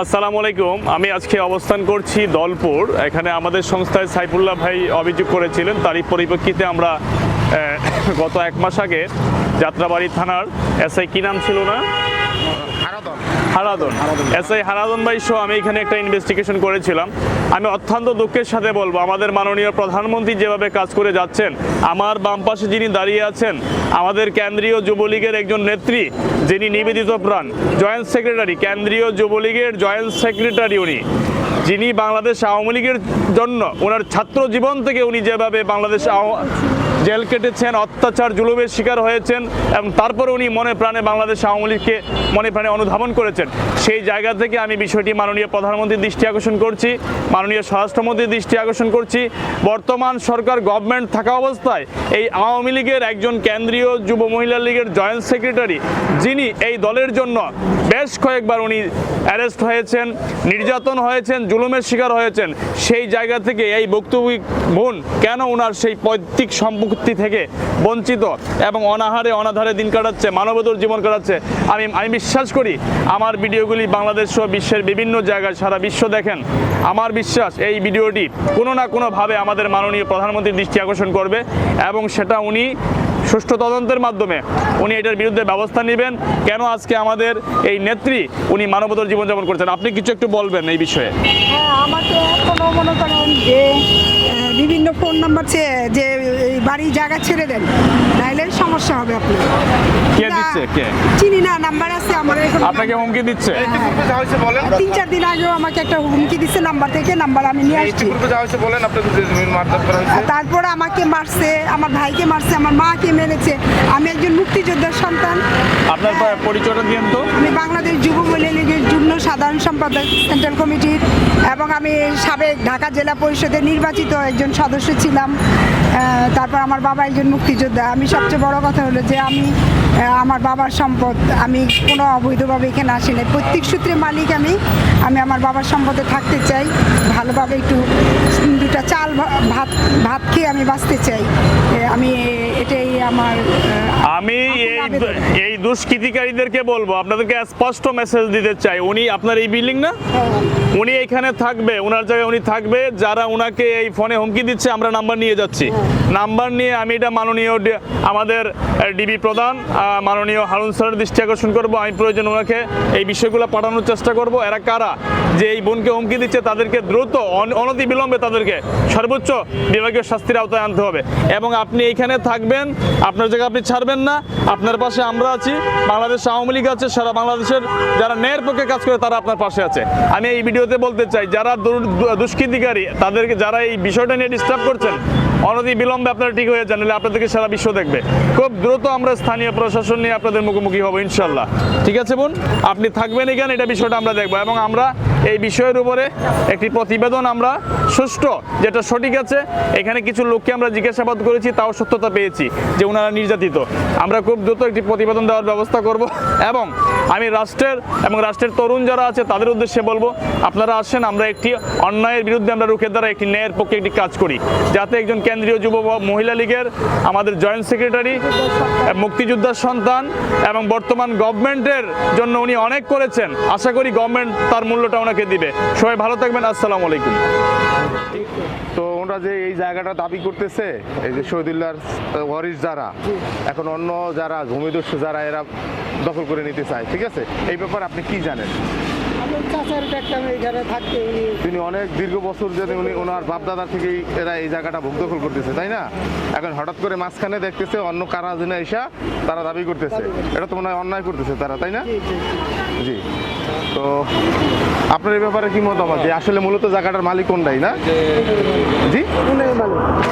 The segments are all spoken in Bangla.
আসসালামু আলাইকুম। আমি আজকে অবস্থান করছি দলপুর। এখানে আমাদের সংস্থায় সাইফুল্লাহ ভাই অভিযোগ করেছিলেন, তারই পরিপ্রেক্ষিতে আমরা গত 1 মাস আগে যাত্রাবাড়ি থানার এসআই কি নাম ছিল না, হারাদন, এসআই হারাদন ভাই সহ আমি এখানে একটা ইনভেস্টিগেশন করেছিলাম। আমি অত্যন্ত দুঃখের সাথে বলবো, আমাদের মাননীয় প্রধানমন্ত্রী যেভাবে কাজ করে যাচ্ছেন, আমার বাম পাশে যিনি দাঁড়িয়ে আছেন আমাদের কেন্দ্রীয় যুবলীগের একজন নেত্রী, যিনি নিবেদিত প্রাণ জয়েন্ট সেক্রেটারি, কেন্দ্রীয় যুবলীগের জয়েন্ট সেক্রেটারি উনি, যিনি বাংলাদেশ আওয়ামী লীগের জন্য ওনার ছাত্র জীবন থেকে উনি যেভাবে বাংলাদেশ জেল কেটেছেন, অত্যাচার জুলুমের শিকার হয়েছেন এবং তারপরে উনি মনে প্রাণে বাংলাদেশ আওয়ামী লীগকে মনে প্রাণে অনুধাবন করেছেন। সেই জায়গা থেকে আমি বিষয়টি মাননীয় প্রধানমন্ত্রীর দৃষ্টি আকর্ষণ করছি, মাননীয় স্বরাষ্ট্রমন্ত্রীর দৃষ্টি আকর্ষণ করছি। বর্তমান সরকার গভর্নমেন্ট থাকা অবস্থায় এই আওয়ামী লীগের একজন কেন্দ্রীয় যুব মহিলা লীগের জয়েন্ট সেক্রেটারি, যিনি এই দলের জন্য বেশ কয়েকবার উনি অ্যারেস্ট হয়েছেন, নির্যাতন হয়েছেন, জুলুমের শিকার হয়েছেন, সেই জায়গা থেকে এই ভুক্তভোগী বোন কেন ওনার সেই পৈতৃক সম্পত্তি থেকে বঞ্চিত এবং অনাহারে অনাধারে দিন কাটাচ্ছে, মানবতার জীবন কাটাচ্ছে। আমি বিশ্বাস করি আমার ভিডিওগুলি বাংলাদেশ সহ বিশ্বের বিভিন্ন জায়গায় সারা বিশ্ব দেখেন। আমার বিশ্বাস এই ভিডিওটি কোনো না কোনোভাবে আমাদের মাননীয় প্রধানমন্ত্রীর দৃষ্টি আকর্ষণ করবে এবং সেটা উনি সুষ্ঠু তদন্তের মাধ্যমে উনি এটার বিরুদ্ধে ব্যবস্থা নেবেন। কেন আজকে আমাদের এই নেত্রী উনি মানবতার জীবনযাপন করছেন, আপনি কিছু একটু বলবেন এই বিষয়ে। হ্যাঁ, আমাকে এখনো মনে করেন যে বিভিন্ন ফোন নাম্বার চেয়ে যে বাড়ি জায়গা ছেড়ে দেন, নাইলে সমস্যা হবে আপনার। কে দিচ্ছে? কে? চিনি না, নাম্বার আছে আমার এখানে। আপনাকে হুমকি দিচ্ছে? 3-4 দিন আগেও আমাকে একটা হুমকি দিচ্ছে নাম্বার থেকে, নাম্বার আমি নিয়ে আসছি। তারপর আমাকে মারছে, আমার ভাইকে মারছে, আমার মাকে মেরেছে। আমি একজন মুক্তিযোদ্ধার সন্তান। আপনার পরিচয়টা দিন তো। আমি বাংলাদেশ যুব মহিলা লীগের যুগ্ম সাধারণ সম্পাদক সেন্ট্রাল কমিটির, এবং আমি সাবেক ঢাকা জেলা পরিষদের নির্বাচিত একজন সদস্য ছিলাম। তারপর আমার বাবা একজন মুক্তিযোদ্ধা। আমি সবচেয়ে বড় কথা হলো যে আমি আমার বাবার সম্পদ, আমি কোনো অবৈধভাবে এখানে আসিনি, প্রত্যেক সূত্রে মালিক আমি আমার বাবার সম্পদে থাকতে চাই, ভালোভাবে একটু 2টা চাল ভাত খেয়ে আমি বাঁচতে চাই। আমি এটাই আমার আমি এই দুষ্কৃতিকারীদেরকে বলবো, আপনাদেরকে স্পষ্ট মেসেজ দিতে চাই, উনি আপনার এই বিল্ডিং না, উনি এখানে থাকবে, ওনার জায়গায় উনি থাকবে। যারা ওনাকে এই ফোনে হুমকি দিচ্ছে আমরা নাম্বার নিয়ে যাচ্ছি, নাম্বার নিয়ে আমি এটা মাননীয় আমাদের ডিবি প্রধান মাননীয় হারুন স্যারের দৃষ্টি আকর্ষণ করবো। আমি প্রয়োজন ওনাকে এই বিষয়গুলো পাঠানোর চেষ্টা করব। এরা কারা যে এই বোনকে হুমকি দিচ্ছে, তাদেরকে দ্রুত অনতিবিলম্বে তাদেরকে সর্বোচ্চ বিভাগীয় শাস্তির আওতায় আনতে হবে। এবং আপনি এইখানে থাকবেন, আপনার জায়গা আপনি ছাড়বেন না, আপনার পাশে আমরা আছি, বাংলাদেশ আওয়ামী লীগ আছে, সারা বাংলাদেশের যারা ন্যায়ের পক্ষে কাজ করে তারা আপনার পাশে আছে। আমি এই ভিডিওতে বলতে চাই, যারা দুষ্কৃতিকারী তাদেরকে, যারা এই বিষয়টা নিয়ে ডিস্টার্ব করছেন, অনতি বিলম্বে আপনারা ঠিক হয়ে যান, আপনাদেরকে সারা বিশ্ব দেখবে। খুব দ্রুত আমরা স্থানীয় প্রশাসন নিয়ে আপনাদের মুখোমুখি হবো ইনশাল্লাহ। ঠিক আছে বোন, আপনি থাকবেন এখানে, এটা বিষয়টা আমরা দেখবো এবং আমরা এই বিষয়ের উপরে একটি প্রতিবেদন আমরা সুষ্ঠু, যেটা সঠিক আছে, এখানে কিছু লোককে আমরা জিজ্ঞাসাবাদ করেছি, তাও সত্যতা পেয়েছি যে ওনারা নির্যাতিত। আমরা খুব দ্রুত একটি প্রতিবেদন দেওয়ার ব্যবস্থা করব এবং আমি রাষ্ট্রের তরুণ যারা আছে তাদের উদ্দেশ্যে বলবো, আপনারা আসেন, আমরা একটি অন্যায়ের বিরুদ্ধে আমরা রুখে দাঁড়াই, একটি ন্যায়ের পক্ষে একটি কাজ করি, যাতে একজন কেন্দ্রীয় যুব মহিলা লীগের আমাদের জয়েন্ট সেক্রেটারি, মুক্তিযোদ্ধার সন্তান এবং বর্তমান গভর্নমেন্টের জন্য উনি অনেক করেছেন, আশা করি গভর্নমেন্ট তার মূল্যটা ওনাকে দিবে। সবাই ভালো থাকবেন, আসসালামু আলাইকুম। তো ওরা যে এই জায়গাটা দাবি করতেছে, এই যে শহীদুল্লাহর ওয়ারিস যারা, এখন অন্য যারা ভূমিদস্যু যারা, এরা দখল করে নিতে চায়, ঠিক আছে? এই ব্যাপারে আপনি কি জানেন? তিনি অনেক দীর্ঘ বছর ধরে উনি ওনার বাপদাদা থেকেই এরা এই জায়গাটা ভোগ দখল করতেছে, তাই না? এখন হঠাৎ করে মাঝখানে দেখতেছে অন্য কারা জেনে এসা তারা দাবি করতেছে, এটা তো মনে হয় অন্যায় করতেছে তারা, তাই না? জি। তো আপনার এই ব্যাপারে কি মতামত, যে আসলে মূলত জায়গাটার মালিক কোনটাই না? জি,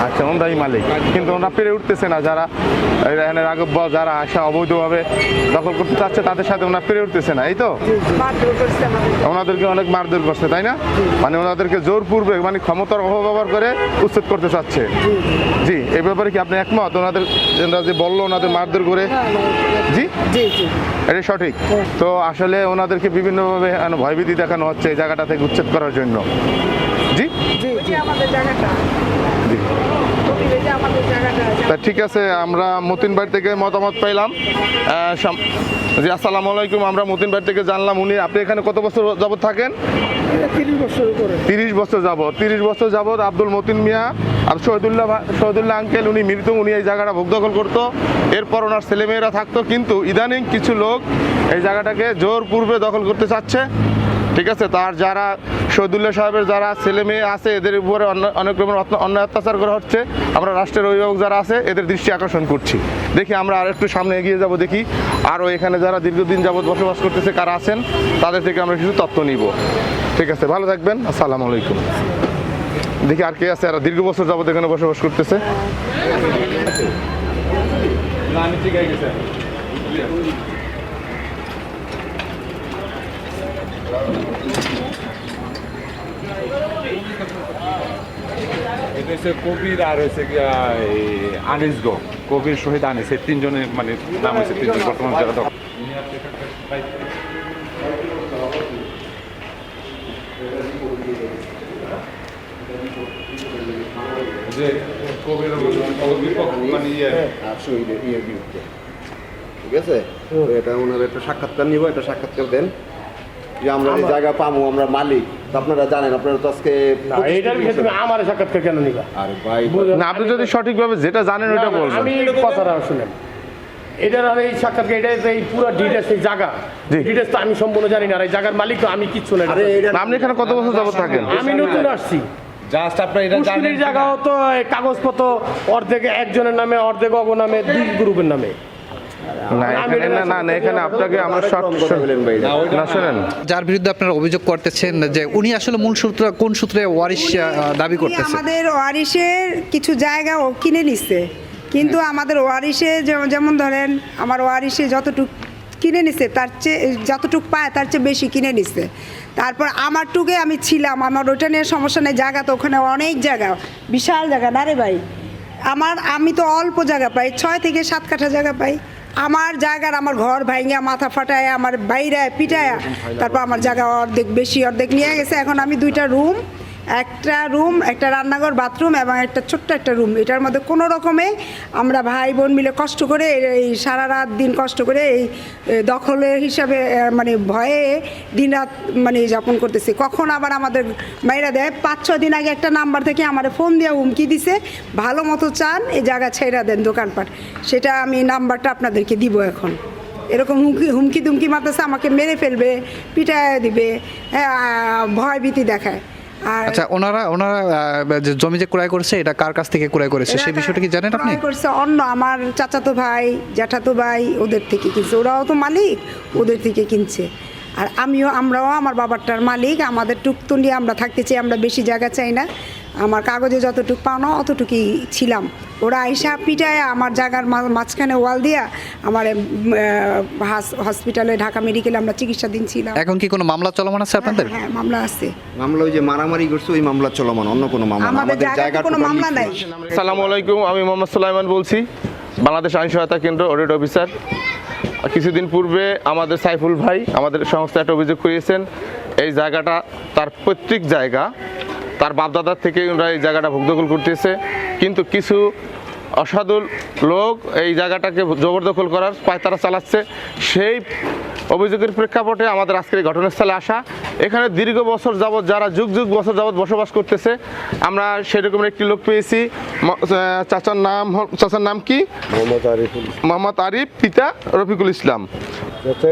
আচ্ছা, ওনরাই মালিক, কিন্তু ওনারা পেরে উঠতেছে না, যারা রাগব যারা আসা অবৈধভাবে দখল করতে চাচ্ছে তাদের সাথে ওনারা পেরে উঠতেছে না, এই তো? ওনাদেরকে অনেক মারধর করছে, তাই না? মানে ওনাদেরকে জোরপূর্বক, মানে ক্ষমতার অপব্যবহার করে উচ্ছেদ করতে চাচ্ছে। জি, এই ব্যাপারে কি আপনি একমত? ওনাদের যে বললো ওনাদের মারধর করে, জি, এটা সঠিক? তো আসলে ওনাদেরকে বিভিন্নভাবে ভয়ভীতি দেখানো হচ্ছে এই জায়গাটা থেকে উচ্ছেদ করার জন্য। জি, তা ঠিক আছে, আমরা মতিন বাড়ি থেকে মতামত পাইলাম। জি আসসালামু আলাইকুম। আমরা মতিন ভাই থেকে জানলাম আপনি এখানে কত বছর যাবত থাকেন? 30 বছর করে। 30 বছর যাবত আব্দুল মতিন মিয়া আর শহীদুল্লাহ আঙ্কেল উনি মৃত, উনি এই জায়গাটা ভোগ দখল করতো। এরপর ওনার ছেলেমেয়েরা থাকতো, কিন্তু ইদানিং কিছু লোক এই জায়গাটাকে জোর পূর্বে দখল করতে চাচ্ছে। ঠিক আছে, তার যারা শহীদুল্লাহ সাহেবের যারা ছেলে মেয়ে আছে এদের উপরে অনেক রকমের অন্যায় অত্যাচার করা হচ্ছে। আমরা রাষ্ট্রের অভিভাবক যারা আছে এদের দৃষ্টি আকর্ষণ করছি। দেখি আমরা আর একটু সামনে এগিয়ে যাব, দেখি আরও এখানে যারা দীর্ঘদিন যাবৎ বসবাস করতেছে কারা আছেন তাদের থেকে আমরা কিছু তথ্য নিব। ঠিক আছে, ভালো থাকবেন, আসসালামু আলাইকুম। দেখি আর কে আছে, আর দীর্ঘ বছর যাবৎ এখানে বসবাস করতেছে। এটা হচ্ছে কবির আর হচ্ছে আনিস গো, কবির শহীদ আনিস, এই তিনজনের মানে নাম হচ্ছে তিনজন বর্তমান যারা দখল। যে কবির মানে ঠিক আছে, তো এটা ওনার একটা সাক্ষাৎকার নিব, একটা সাক্ষাৎকার দেন যে আমরা এই জায়গা পাবো, আমরা মালিক। তো আপনারা জানেন, আপনারা তো আজকে এটার ক্ষেত্রে আমার সাক্ষাৎকার কেন নিবা? আরে ভাই, না, আপনি যদি সঠিকভাবে যেটা জানেন ওটা বলবেন। আমি কথাটা শুনেন, এটার আর এই সাক্ষাৎকার, এটা এই পুরো ডিটেলস, এই জায়গা জি। ডিটেলস তো আমি সম্পূর্ণ জানি না। আর এই জায়গার মালিক তো আমি কিচ্ছু না। আরে এটা না, আপনি এখানে কত বছর যাবত থাকেন? আমি নতুন আসছি। জাস্ট আপনার এটা পুষ্করির জায়গাও তো এই কাগজপত্র অর্ধেক একজনের নামে, অর্ধেক অগ নামে, দুই গ্রুপের নামে। না এখানে না এখানে আপনাকে আমরা কথা বলেন ভাই, না শোনেন, যার বিরুদ্ধে আপনারা অভিযোগ করতেছেন যে উনি আসলে মূল সূত্র কোন সূত্রে ওয়ারিশ দাবি করতেছেন? আমাদের ওয়ারিশের কিছু জায়গা ও কিনে নিচ্ছে, কিন্তু আমাদের ওয়ারিশে যেমন ধরেন আমার ওয়ারিশে যতটুক কিনে নিচ্ছে তার চেয়ে যতটুক পায় তার চেয়ে বেশি কিনে নিচ্ছে। তারপর আমার টুকে আমি ছিলাম, আমার ওটা নিয়ে সমস্যা নেই, জায়গা তো ওখানে অনেক জায়গা, বিশাল জায়গা না রে ভাই। আমি তো অল্প জায়গা পাই, 6 থেকে 7 কাঠা জায়গা পাই। আমার জায়গার আমার ঘর ভাঙিয়া মাথা ফাটায় আমার বাইরে পিটায়, তারপর আমার জায়গা অর্ধেক বেশি অর্ধেক নিয়ে গেছে। এখন আমি 2টা রুম, একটা রান্নাঘর, বাথরুম এবং একটা ছোট্ট একটা রুম, এটার মধ্যে কোনো রকমে আমরা ভাই বোন মিলে কষ্ট করে এই সারা রাত দিন কষ্ট করে এই দখলের হিসাবে মানে ভয়ে দিন রাত মানে যাপন করতেছি। কখন আবার আমাদের বাইরে দেয়, 5-6 দিন আগে একটা নাম্বার থেকে আমার ফোন দিয়ে হুমকি দিছে, ভালো মতো চান এই জায়গা ছেড়ে দেন দোকানপাট। সেটা আমি নাম্বারটা আপনাদেরকে দিব এখন। এরকম হুমকি দুমকি মারতেছে, আমাকে মেরে ফেলবে, পিটায় দিবে, ভয় ভীতি দেখায়। আর আচ্ছা, ওনারা যে জমি যে ক্রয় করেছে এটা কার কাছ থেকে ক্রয় করেছে সেই বিষয়টা কি জানেন আপনি? ক্রয় করছে অন্য আমার চাচাতো ভাই, জ্যাঠাতো ভাই, ওদের থেকে কিনছে। ওরাও তো মালিক, ওদের থেকে কিনছে। আর আমরাও আমার বাবারটার মালিক, আমাদের টুকতো নিয়ে আমরা থাকতে চাই, আমরা বেশি জায়গা চাই না। আমার কাগজে যতটুক পাওনা অতটুকুই ছিলাম। ওরা আইসা পিটায় আমার জায়গার মাঝখানে ওয়াল দিয়া আমার হসপিটালে ঢাকা মেডিকেলে আমরা চিকিৎসাধীন ছিলাম। এখন কি কোনো মামলা চলমান আছে আপনাদের? হ্যাঁ, মামলা আছে। মামলা ওই যে মারামারি করছে ওই মামলা চলমান, অন্য কোনো মামলা না। আমাদের আমাদের জায়গাতে জায়গা কোনো মামলা নাই। আসসালামু আলাইকুম, আমি মোহাম্মদ সুলাইমান বলছি, বাংলাদেশ আইন সহায়তা কেন্দ্র অডিট অফিসার। কিছুদিন পূর্বে আমাদের সাইফুল ভাই আমাদের সংস্থা একটা অভিযোগ করিয়েছেন, এই জায়গাটা তার পৈতৃক জায়গা, তার বাপদাদার থেকে ওরা এই জায়গাটা ভোগ দখল করতেছে, কিন্তু কিছু অসাধু লোক এই জায়গাটাকে জবরদখল করার পায়তারা চালাচ্ছে। সেই অভিযোগের প্রেক্ষাপটে আমাদের আজকের এই ঘটনাস্থলে আসা। এখানে দীর্ঘ বছর যাবৎ যারা যুগ বছর যাবৎ বসবাস করতেছে, আমরা সেরকম একটি লোক পেয়েছি। চাচার নাম কি? মোহাম্মদ আরিফ, পিতা রফিকুল ইসলাম।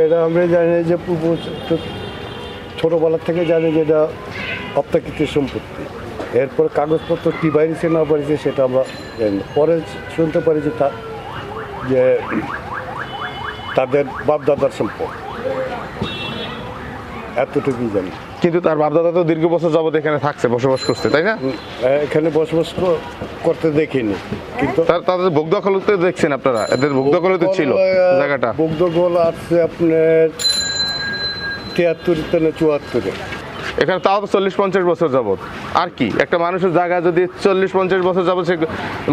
এটা আমরা জানি যে ছোটোবেলার থেকে জানি যে এটা অপ্রাকৃত সম্পত্তি। এরপর কাগজপত্র কী বাইরেছে না বাইরেছে সেটা আমরা জানি না। পরে শুনতে পারি যে তাদের বাপদাদার সম্পদ, এতটুকুই জানি। কিন্তু তার বাপদাদা তো দীর্ঘ বছর যাবৎ এখানে থাকছে, বসবাস করছে, তাই না? এখানে বসবাস করতে দেখিনি, কিন্তু তাদের ভোগ দখলতে দেখছেন আপনারা, এদের ভোগ দখলতে ছিল জায়গাটা। ভোগ দখল আছে আপনার 73 না 74-এ। এখানে তাও তো 40-50 বছর যাবৎ। আর কি, একটা মানুষের জায়গা যদি 40-50 বছর যাবৎ সে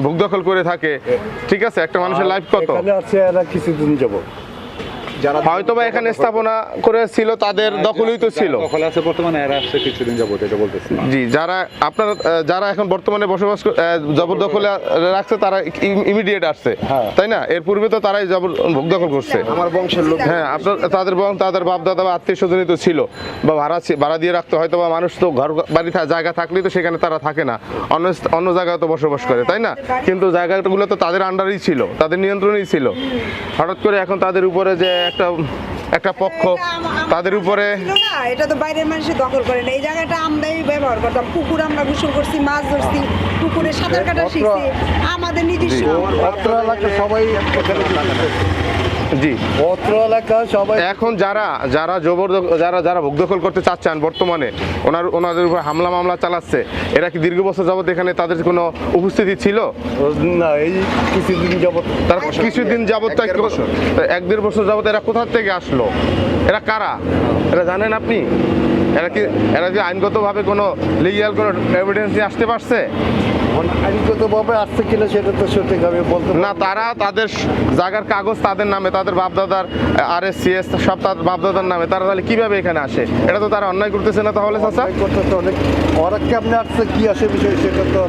ভোগ দখল করে থাকে, ঠিক আছে, একটা মানুষের লাইফ কত? এখানে আছে এরা কিছুদিন যাবৎ, যারা হয়তোবা এখানে স্থাপনা করেছিল তাদের দখলই তো ছিল। দখলে আছে বর্তমানে, এরা আসছে কিছুদিন যাবত, এটা বলতেছি। জি, যারা আপনারা যারা এখন বর্তমানে বসবাস জবরদখলে রাখছে তারা ইমিডিয়েট আসছে, তাই না? এর পূর্বে তো তারাই দখল করছে। আমার বংশের লোক, হ্যাঁ, আপনার তাদের বাপ দাদা বা আত্মীয় স্বজনই তো ছিল, বা ভাড়া দিয়ে রাখতো। হয়তো বা মানুষ তো ঘর বাড়ি জায়গা থাকলেই তো সেখানে তারা থাকে না, অন্য জায়গায় তো বসবাস করে, তাই না? কিন্তু জায়গাগুলো তো তাদের আন্ডারেই ছিল, তাদের নিয়ন্ত্রণেই ছিল। হঠাৎ করে এখন তাদের উপরে যে একটা পক্ষ তাদের উপরে, এটা তো বাইরের মানুষের দখল করে না। এই জায়গাটা আমরাই ব্যবহার করতাম, পুকুর আমরা গোসল করছি, মাছ ধরছি, পুকুরে সাঁতার কাটা শিখছি, আমাদের নিজস্ব। অত্র এলাকা সবাই জি, অত্র এলাকা সবাই এখন যারা ভোগ দখল করতে চাচ্ছেন বর্তমানে, ওনাদের উপর হামলা মামলা চালাচ্ছে, এরা কি দীর্ঘ বছর যাবত এখানে তাদের কোনো উপস্থিতি ছিল? না, এই কিছুদিন যাবত তারা কিছুদিন যাবত, 1-1.5 বছর যাবত এরা কোথা থেকে আসলো? এরা কারা? এরা জানেন আপনি? এরা কি আইনগতভাবে কোনো লিগ্যাল কোনো এভিডেন্স নিয়ে আসতে পারছে? আইনগতভাবে আসছে কিনা সেটা তো সঠিক আমি বলতে না, তারা তাদের জায়গার কাগজ তাদের নামে, তাদের বাপদাদার RSCS সব তাদের বাপদাদার নামে, তারা তাহলে কিভাবে এখানে আসে? এটা তো তারা অন্যায় করতেছে না তাহলে? চাচা, করতে অনেক ওরা কেমনে আসছে, কি আসে বিষয় সেটা তো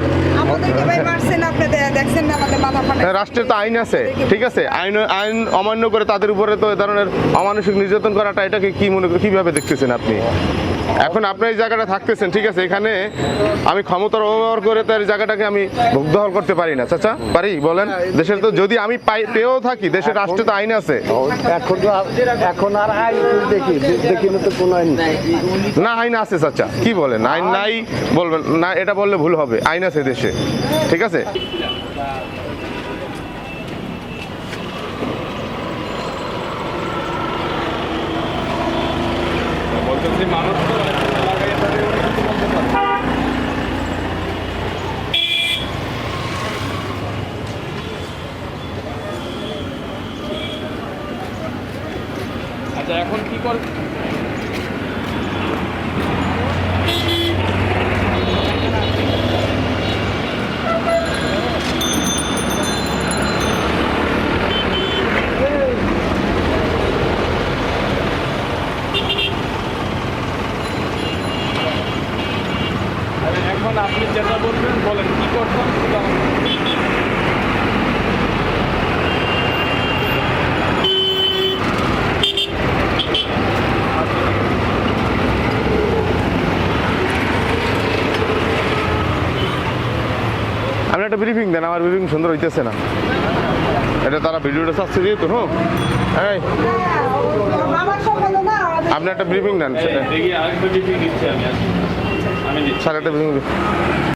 আমাদেরকে ভাই মারছেন, আপনি দেখছেন না আমাদের মাথা ফাটা। রাষ্ট্রের তো আইন আছে, ঠিক আছে? আইন অমান্য করে তাদের উপরে তো এ ধরনের অমানসিক নির্যাতন করাটা, এটাকে কি মনে করে কিভাবে দেখতেছেন আপনি? এখন আপনি এই জায়গাটা থাকতেছেন, ঠিক আছে, এখানে আমি ক্ষমতার অপব্যবহার করে তার জায়গাটাকে আমি ভোগ দখল করতে পারি না। চাচা, পারি? বলেন। দেশের তো যদি আমি পেয়েও থাকি, দেশের রাষ্ট্রে তো আইন আছে। এখন আর আইন দেখি না তো কোনো আইন না, আইন আছে চাচা, কি বলেন? আইন নাই বলবেন না, এটা বললে ভুল হবে। আইন আছে দেশে, ঠিক আছে? বলতেছি মানুষ তো লাগাই তাদের উনি কিছু বলতে পারে। আচ্ছা, এখন কি করে? এখন আপনি যেটা বলবেন বলেন, কি করছেন? আপনি একটা ব্রিফিং দেন, আমার ব্রিফিং সুন্দর হইতেছে না। এটা তারা ভিডিওটা চাচ্ছে দিয়ে তো, হ্যাঁ, আমার সম্বন্ধ না। আপনি একটা ব্রিফিং দেন, দেখি আরেকটা ডিফিং দিচ্ছি আমি। স্যার একটা ব্রিফিং।